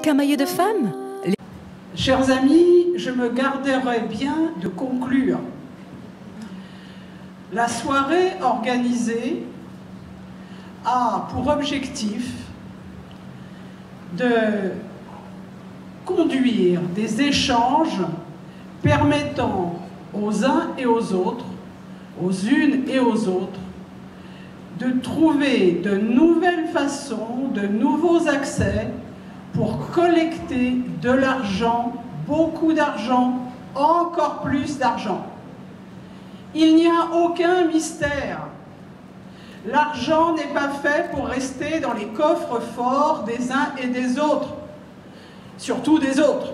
camailleux de femmes. Chers amis, je me garderai bien de conclure. La soirée organisée a pour objectif de conduire des échanges permettant aux uns et aux autres, aux unes et aux autres, de trouver de nouvelles façons, de nouveaux accès pour collecter de l'argent, beaucoup d'argent, encore plus d'argent. Il n'y a aucun mystère. L'argent n'est pas fait pour rester dans les coffres forts des uns et des autres, surtout des autres.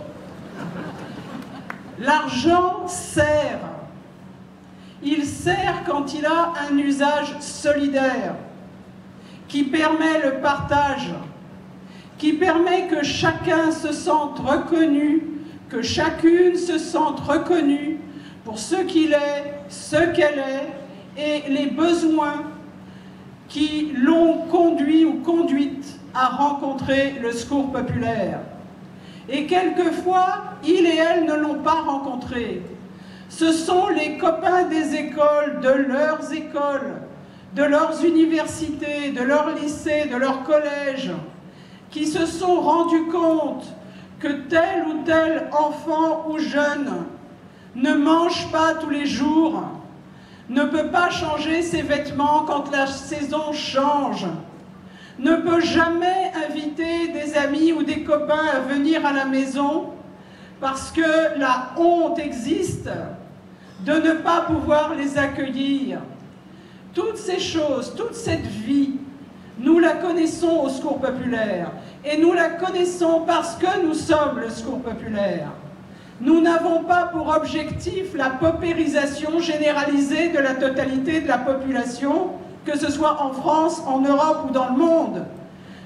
L'argent sert. Il sert quand il a un usage solidaire, qui permet le partage, qui permet que chacun se sente reconnu, que chacune se sente reconnue pour ce qu'il est, ce qu'elle est, et les besoins qui l'ont conduit ou conduite à rencontrer le Secours populaire. Et quelquefois, il et elle ne l'ont pas rencontré. Ce sont les copains des écoles, de leurs universités, de leurs lycées, de leurs collèges, qui se sont rendus compte que tel ou tel enfant ou jeune ne mange pas tous les jours, ne peut pas changer ses vêtements quand la saison change, ne peut jamais inviter des amis ou des copains à venir à la maison parce que la honte existe de ne pas pouvoir les accueillir. Toutes ces choses, toute cette vie, nous la connaissons au Secours populaire et nous la connaissons parce que nous sommes le Secours populaire. Nous n'avons pas pour objectif la paupérisation généralisée de la totalité de la population, que ce soit en France, en Europe ou dans le monde.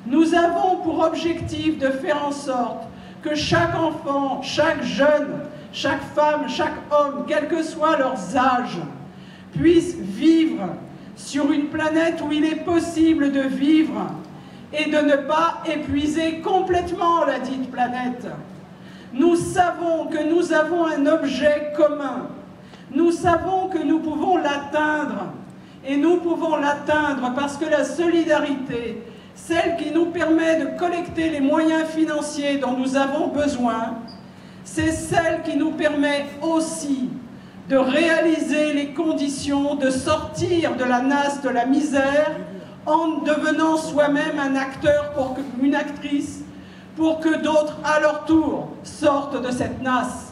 Nous avons pour objectif de faire en sorte que chaque enfant, chaque jeune, chaque femme, chaque homme, quels que soient leurs âges, puissent vivre sur une planète où il est possible de vivre et de ne pas épuiser complètement la dite planète. Nous savons que nous avons un objet commun. Nous savons que nous pouvons l'atteindre. Et nous pouvons l'atteindre parce que la solidarité, celle qui nous permet de collecter les moyens financiers dont nous avons besoin, c'est celle qui nous permet aussi de réaliser les conditions de sortir de la nasse de la misère en devenant soi-même un acteur, une actrice, pour que d'autres, à leur tour, sortent de cette nasse.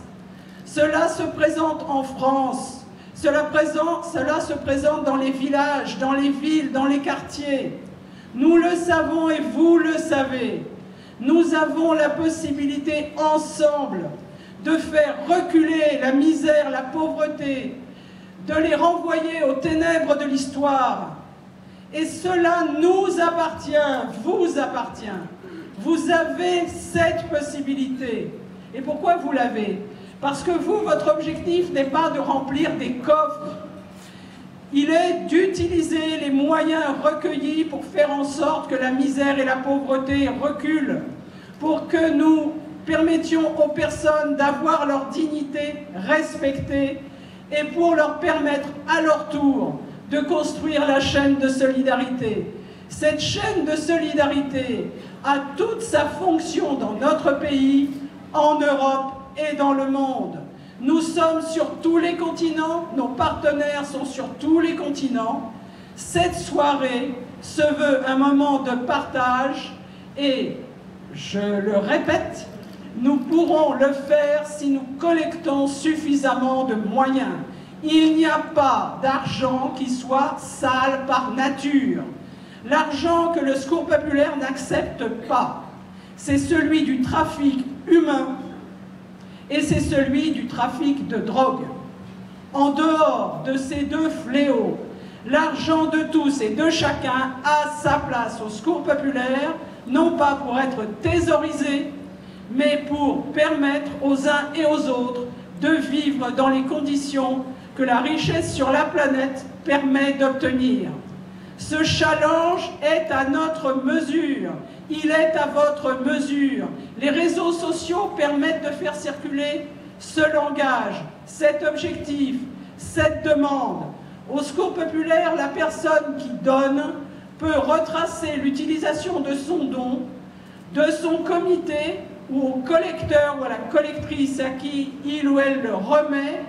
Cela se présente en France, cela se présente dans les villages, dans les villes, dans les quartiers. Nous le savons et vous le savez. Nous avons la possibilité ensemble de faire reculer la misère, la pauvreté, de les renvoyer aux ténèbres de l'histoire. Et cela nous appartient, vous appartient. Vous avez cette possibilité. Et pourquoi vous l'avez? Parce que vous, votre objectif n'est pas de remplir des coffres. Il est d'utiliser les moyens recueillis pour faire en sorte que la misère et la pauvreté reculent, pour que nous permettions aux personnes d'avoir leur dignité respectée et pour leur permettre à leur tour de construire la chaîne de solidarité. Cette chaîne de solidarité a toute sa fonction dans notre pays, en Europe et dans le monde. Nous sommes sur tous les continents, nos partenaires sont sur tous les continents. Cette soirée se veut un moment de partage et, je le répète, nous pourrons le faire si nous collectons suffisamment de moyens. Il n'y a pas d'argent qui soit sale par nature. L'argent que le Secours populaire n'accepte pas, c'est celui du trafic humain et c'est celui du trafic de drogue. En dehors de ces deux fléaux, l'argent de tous et de chacun a sa place au Secours populaire, non pas pour être thésaurisé, mais pour permettre aux uns et aux autres de vivre dans les conditions que la richesse sur la planète permet d'obtenir. Ce challenge est à notre mesure. il est à votre mesure. Les réseaux sociaux permettent de faire circuler ce langage, cet objectif, cette demande. Au Secours populaire, la personne qui donne peut retracer l'utilisation de son don, de son comité ou au collecteur ou à la collectrice à qui il ou elle le remet,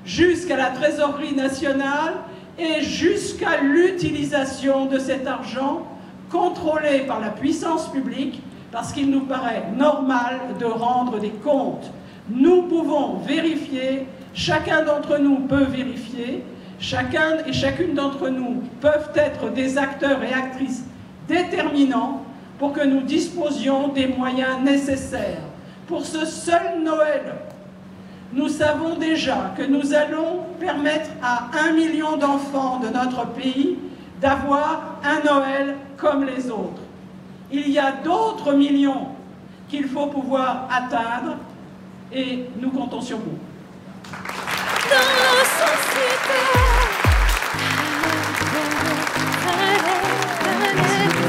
jusqu'à la trésorerie nationale et jusqu'à l'utilisation de cet argent contrôlé par la puissance publique, parce qu'il nous paraît normal de rendre des comptes. Nous pouvons vérifier, chacun d'entre nous peut vérifier, chacun et chacune d'entre nous peuvent être des acteurs et actrices déterminants pour que nous disposions des moyens nécessaires. Pour ce seul Noël, nous savons déjà que nous allons permettre à 1 million d'enfants de notre pays d'avoir un Noël comme les autres. Il y a d'autres millions qu'il faut pouvoir atteindre et nous comptons sur vous. Dans la société,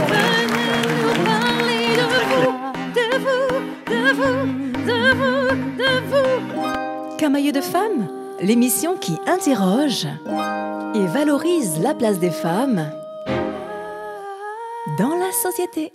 venez nous parler de vous. Camailleux de femmes, l'émission qui interroge et valorise la place des femmes dans la société.